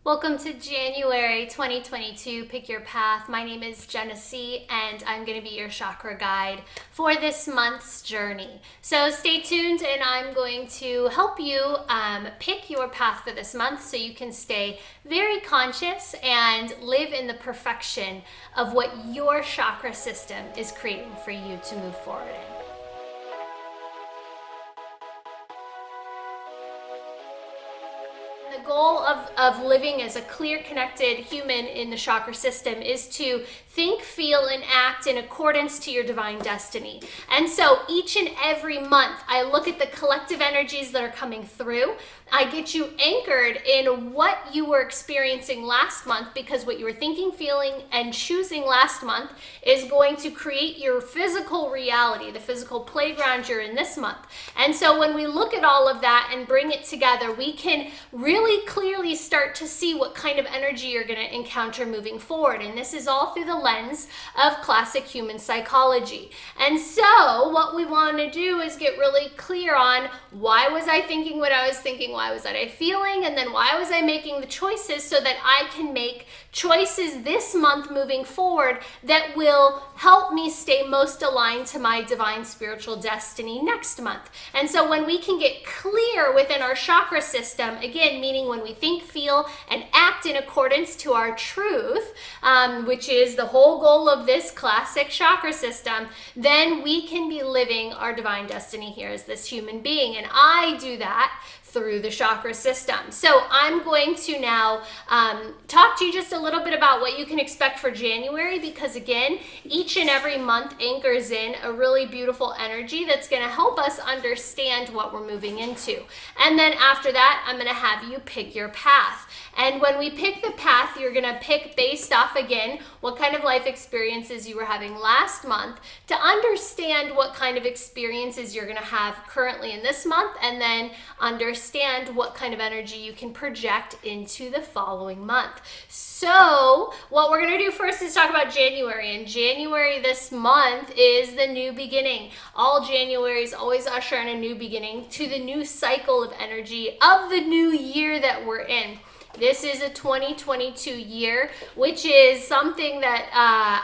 Welcome to January 2022, Pick Your Path. My name is Jenessee, and I'm going to be your chakra guide for this month's journey. So stay tuned, and I'm going to help you pick your path for this month so you can stay very conscious and live in the perfection of what your chakra system is creating for you to move forward in. The goal of living as a clear, connected human in the chakra system is to think, feel, and act in accordance to your divine destiny. And so each and every month, I look at the collective energies that are coming through. I get you anchored in what you were experiencing last month, because what you were thinking, feeling, and choosing last month is going to create your physical reality, the physical playground you're in this month. And so when we look at all of that and bring it together, we can really clearly start to see what kind of energy you're going to encounter moving forward. And this is all through the lens of classic human psychology. And so what we want to do is get really clear on, why was I thinking what I was thinking? Why was I feeling? And then why was I making the choices, so that I can make choices this month moving forward that will help me stay most aligned to my divine spiritual destiny next month. And so when we can get clear within our chakra system, again, meaning when we think, feel, and act in accordance to our truth, which is the whole goal of this classic chakra system, then we can be living our divine destiny here as this human being. And I do that through the chakra system. So I'm going to now talk to you just a little bit about what you can expect for January, because again, each and every month anchors in a really beautiful energy that's going to help us understand what we're moving into. And then after that, I'm going to have you pick your path. And when we pick the path, you're going to pick based off, again, what kind of life experiences you were having last month, to understand what kind of experiences you're going to have currently in this month, and then understand what kind of energy you can project into the following month. So what we're going to do first is talk about January. And January this month is the new beginning. All Januaries always usher in a new beginning to the new cycle of energy of the new year that we're in. This is a 2022 year, which is something that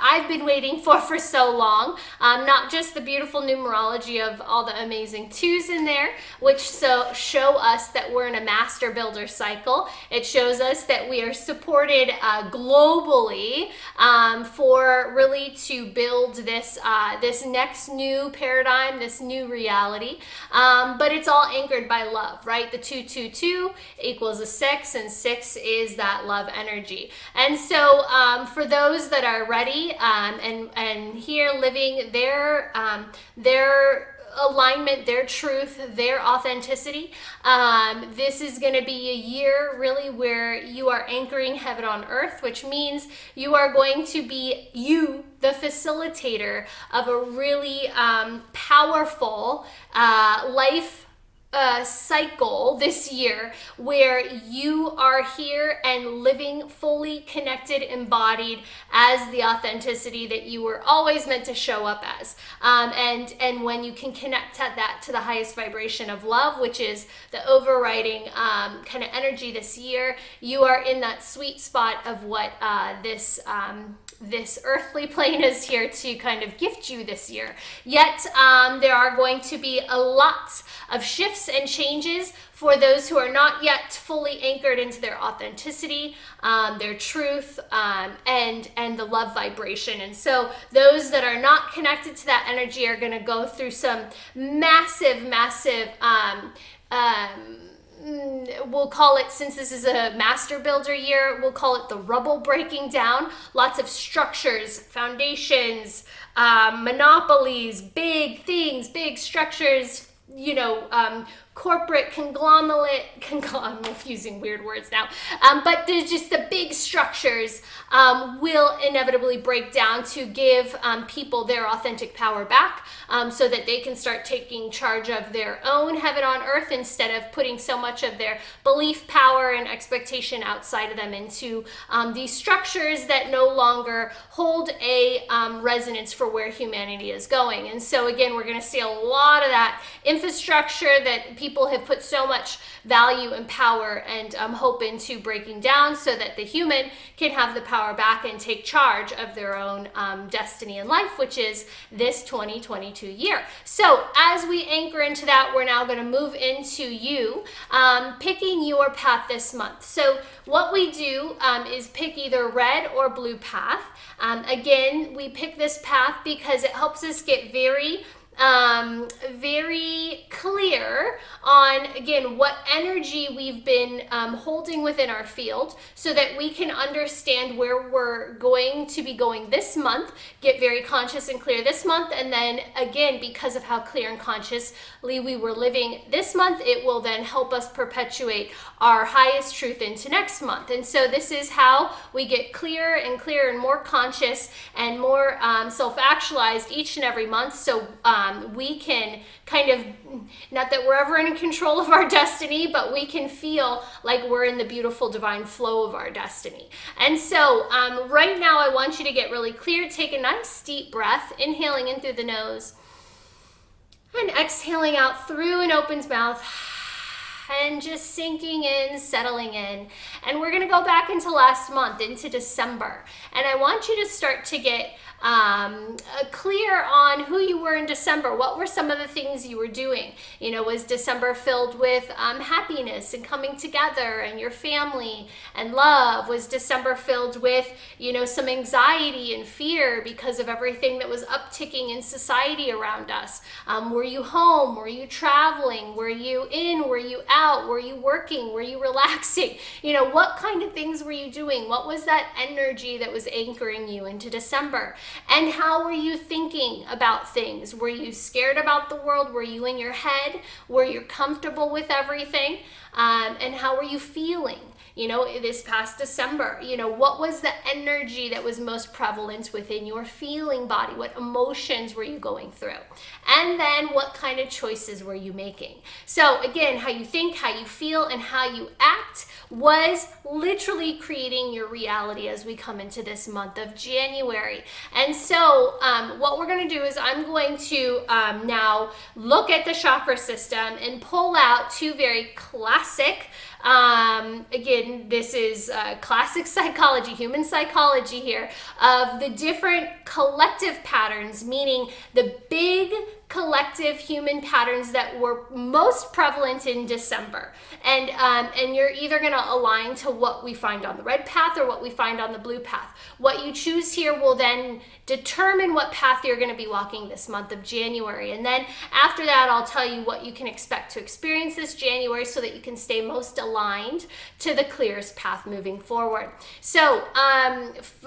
I've been waiting for so long. Not just the beautiful numerology of all the amazing twos in there, which show us that we're in a master builder cycle. It shows us that we are supported globally for really to build this next new paradigm, this new reality. But it's all anchored by love, right? The 222 equals a 6, and 6 is that love energy. And so for those that are ready and here living their alignment, their truth, their authenticity, this is going to be a year really where you are anchoring heaven on earth, which means you are going to be the facilitator of a really powerful life cycle this year, where you are here and living fully connected, embodied as the authenticity that you were always meant to show up as. And when you can connect that to the highest vibration of love, which is the overriding kind of energy this year, you are in that sweet spot of what this earthly plane is here to kind of gift you this year. Yet there are going to be a lot of shifts and changes for those who are not yet fully anchored into their authenticity, their truth, and the love vibration. And so those that are not connected to that energy are going to go through some massive we'll call it, since this is a master builder year, we'll call it the rubble breaking down. Lots of structures, foundations, monopolies, big things, big structures, corporate conglomerate, I'm using weird words now, but there's just the big structures will inevitably break down to give people their authentic power back, so that they can start taking charge of their own heaven on earth, instead of putting so much of their belief, power, and expectation outside of them into these structures that no longer hold a resonance for where humanity is going. And so again, we're going to see a lot of that infrastructure that people have put so much value and power and hope into breaking down so that the human can have the power back and take charge of their own destiny in life, which is this 2022 year. So as we anchor into that, we're now going to move into you picking your path this month. So what we do is pick either red or blue path. Again, we pick this path because it helps us get very clear on, again, what energy we've been holding within our field so that we can understand where we're going to be going this month, get very conscious and clear this month, and then again, because of how clear and consciously we were living this month, it will then help us perpetuate our highest truth into next month. And so this is how we get clearer and clearer and more conscious and more self-actualized each and every month. So we can kind of, not that we're ever in control of our destiny, but we can feel like we're in the beautiful divine flow of our destiny. And so right now I want you to get really clear. Take a nice deep breath, inhaling in through the nose and exhaling out through an opened mouth, and just sinking in, settling in. And we're gonna go back into last month, into December. And I want you to start to get clear on who you were in December. What were some of the things you were doing? You know, was December filled with happiness and coming together and your family and love? Was December filled with, you know, some anxiety and fear because of everything that was upticking in society around us? Were you home? Were you traveling? Were you in? Were you out? Were you working? Were you relaxing? You know, what kind of things were you doing? What was that energy that was anchoring you into December? And how were you thinking about things? Were you scared about the world? Were you in your head? Were you comfortable with everything? And how were you feeling? You know, this past December, you know, what was the energy that was most prevalent within your feeling body? What emotions were you going through? And then what kind of choices were you making? So again, how you think, how you feel, and how you act was literally creating your reality as we come into this month of January. And so what we're going to do is I'm going to now look at the chakra system and pull out two very classic, again, this is classic psychology, human psychology here, of the different collective patterns, meaning the big collective human patterns that were most prevalent in December. And you're either going to align to what we find on the red path or what we find on the blue path. What you choose here will then determine what path you're going to be walking this month of January. And then after that, I'll tell you what you can expect to experience this January so that you can stay most aligned to the clearest path moving forward. So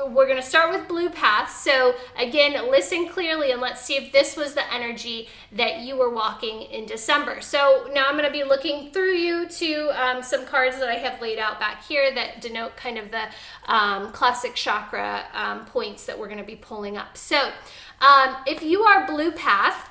we're going to start with blue path. So again, listen clearly and let's see if this was the energy that you were walking in December. So now I'm going to be looking through you to some cards that I have laid out back here that denote kind of the classic chakra points that we're going to be pulling up. So if you are blue path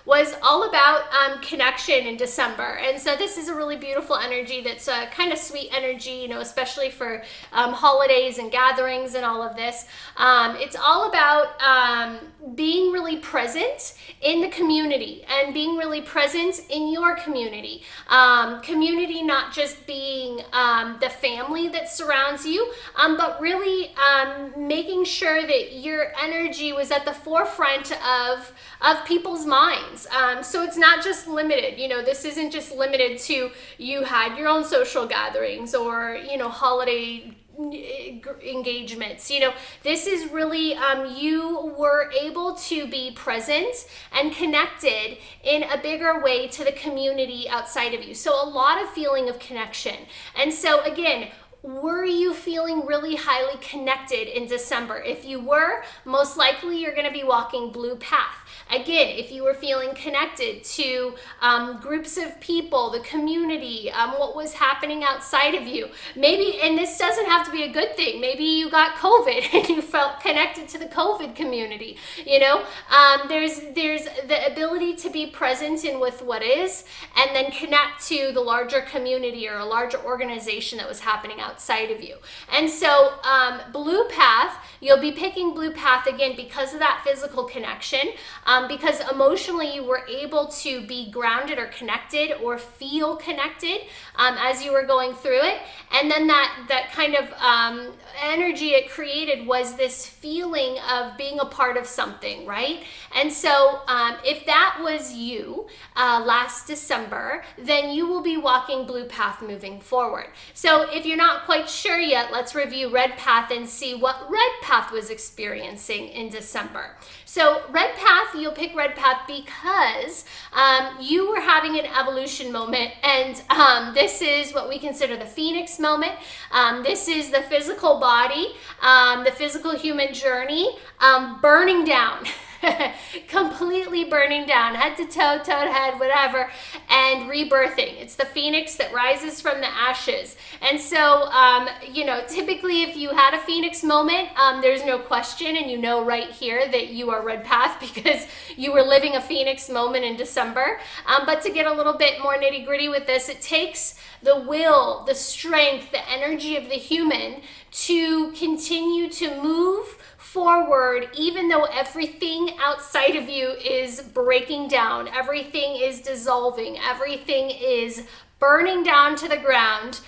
was all about connection in December. And so this is a really beautiful energy that's a kind of sweet energy, you know, especially for holidays and gatherings and all of this. It's all about being really present in the community and being really present in your community. Community not just being the family that surrounds you, but really making sure that your energy was at the forefront of people's minds. So it's not just limited, you know, this isn't just limited to you had your own social gatherings or, you know, holiday engagements. You know, this is really you were able to be present and connected in a bigger way to the community outside of you. So a lot of feeling of connection. And so again, were you feeling really highly connected in December? If you were, most likely you're going to be walking blue path. Again, if you were feeling connected to groups of people, the community, what was happening outside of you, maybe, and this doesn't have to be a good thing, maybe you got COVID and you felt connected to the COVID community, you know, there's the ability to be present in with what is, and then connect to the larger community or a larger organization that was happening outside of you. And so blue path, you'll be picking blue path again because of that physical connection. because emotionally you were able to be grounded or connected or feel connected as you were going through it. And then that kind of energy it created was this feeling of being a part of something, right? And so if that was you last December, then you will be walking blue path moving forward. So if you're not quite sure yet, let's review red path and see what red path was experiencing in December. So red path, you'll pick red path because you were having an evolution moment, and this is what we consider the phoenix moment. This is the physical body, the physical human journey, burning down. Completely burning down, head to toe, toe to head, whatever, and rebirthing. It's the phoenix that rises from the ashes. And so, typically if you had a phoenix moment, there's no question, and you know right here that you are red path because you were living a phoenix moment in December. But to get a little bit more nitty gritty with this, it takes the will, the strength, the energy of the human to continue to move forward, even though everything outside of you is breaking down, everything is dissolving, everything is burning down to the ground,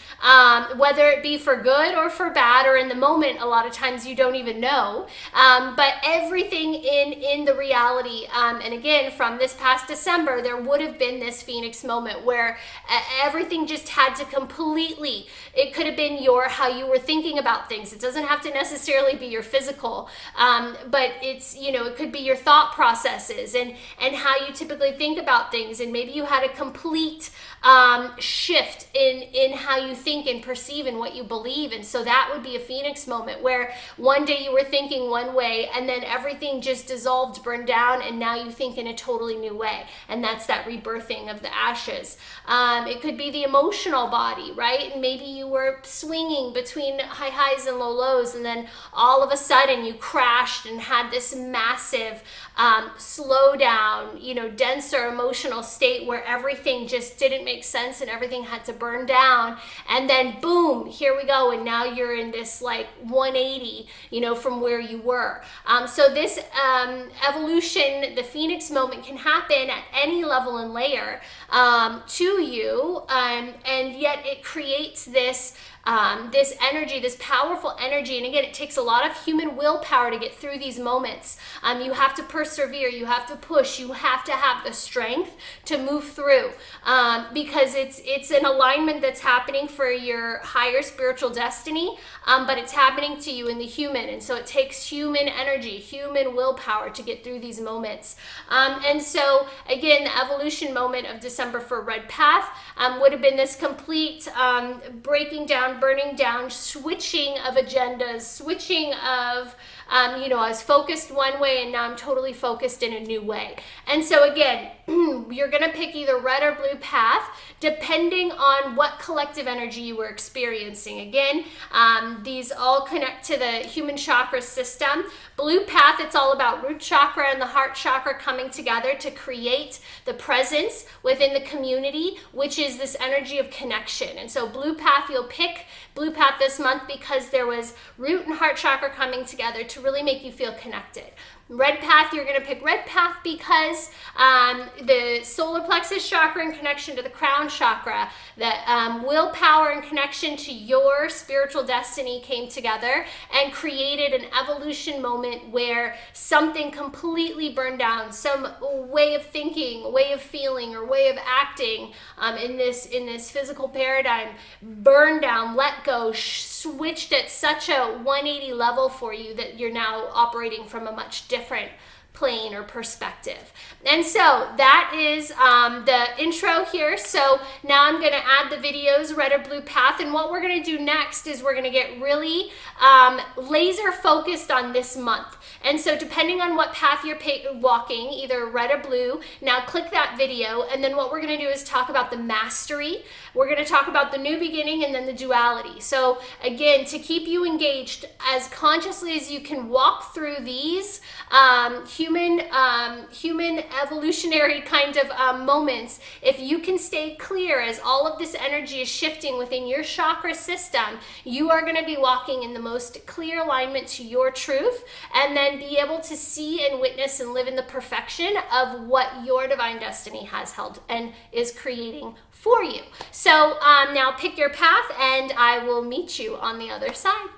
whether it be for good or for bad, or in the moment, a lot of times you don't even know, but everything in the reality, and again, from this past December, there would have been this phoenix moment where everything just had to completely, it could have been how you were thinking about things. It doesn't have to necessarily be your physical, but it's, it could be your thought processes and how you typically think about things, and maybe you had a complete shift in how you think and perceive and what you believe. And so that would be a phoenix moment where one day you were thinking one way and then everything just dissolved, burned down, and now you think in a totally new way. And that's that rebirthing of the ashes. It could be the emotional body, right? And maybe you were swinging between high highs and low lows, and then all of a sudden you crashed and had this massive slow down, denser emotional state where everything just didn't make sense and everything had to burn down, and then boom, here we go, and now you're in this like 180, from where you were. So this evolution, the phoenix moment, can happen at any level and layer to you, and yet it creates this energy, this powerful energy. And again, it takes a lot of human willpower to get through these moments. You have to persevere, you have to push, you have to have the strength to move through, because it's an alignment that's happening for your higher spiritual destiny, but it's happening to you in the human. And so it takes human energy, human willpower to get through these moments. And so again, the evolution moment of December for red path would have been this complete breaking down, burning down, switching of agendas, switching of, I was focused one way and now I'm totally focused in a new way. And so again, you're going to pick either red or blue path, depending on what collective energy you were experiencing. Again, these all connect to the human chakra system. Blue path, it's all about root chakra and the heart chakra coming together to create the presence within the community, which is this energy of connection. And so blue path, you'll pick blue path this month because there was root and heart chakra coming together to really make you feel connected. Red path, you're going to pick red path because the solar plexus chakra in connection to the crown chakra, the willpower and connection to your spiritual destiny came together and created an evolution moment where something completely burned down, some way of thinking, way of feeling, or way of acting in this physical paradigm burned down, let go, switched at such a 180 level for you that you're now operating from a much different plane or perspective. And so that is the intro here. So now I'm going to add the videos, red or blue path. And what we're going to do next is we're going to get really laser focused on this month. And so depending on what path you're walking, either red or blue, now click that video. And then what we're going to do is talk about the mastery. We're going to talk about the new beginning and then the duality. So again, to keep you engaged as consciously as you can walk through these human evolutionary kind of moments, if you can stay clear as all of this energy is shifting within your chakra system, you are going to be walking in the most clear alignment to your truth, and then be able to see and witness and live in the perfection of what your divine destiny has held and is creating for you. So now pick your path, and I will meet you on the other side.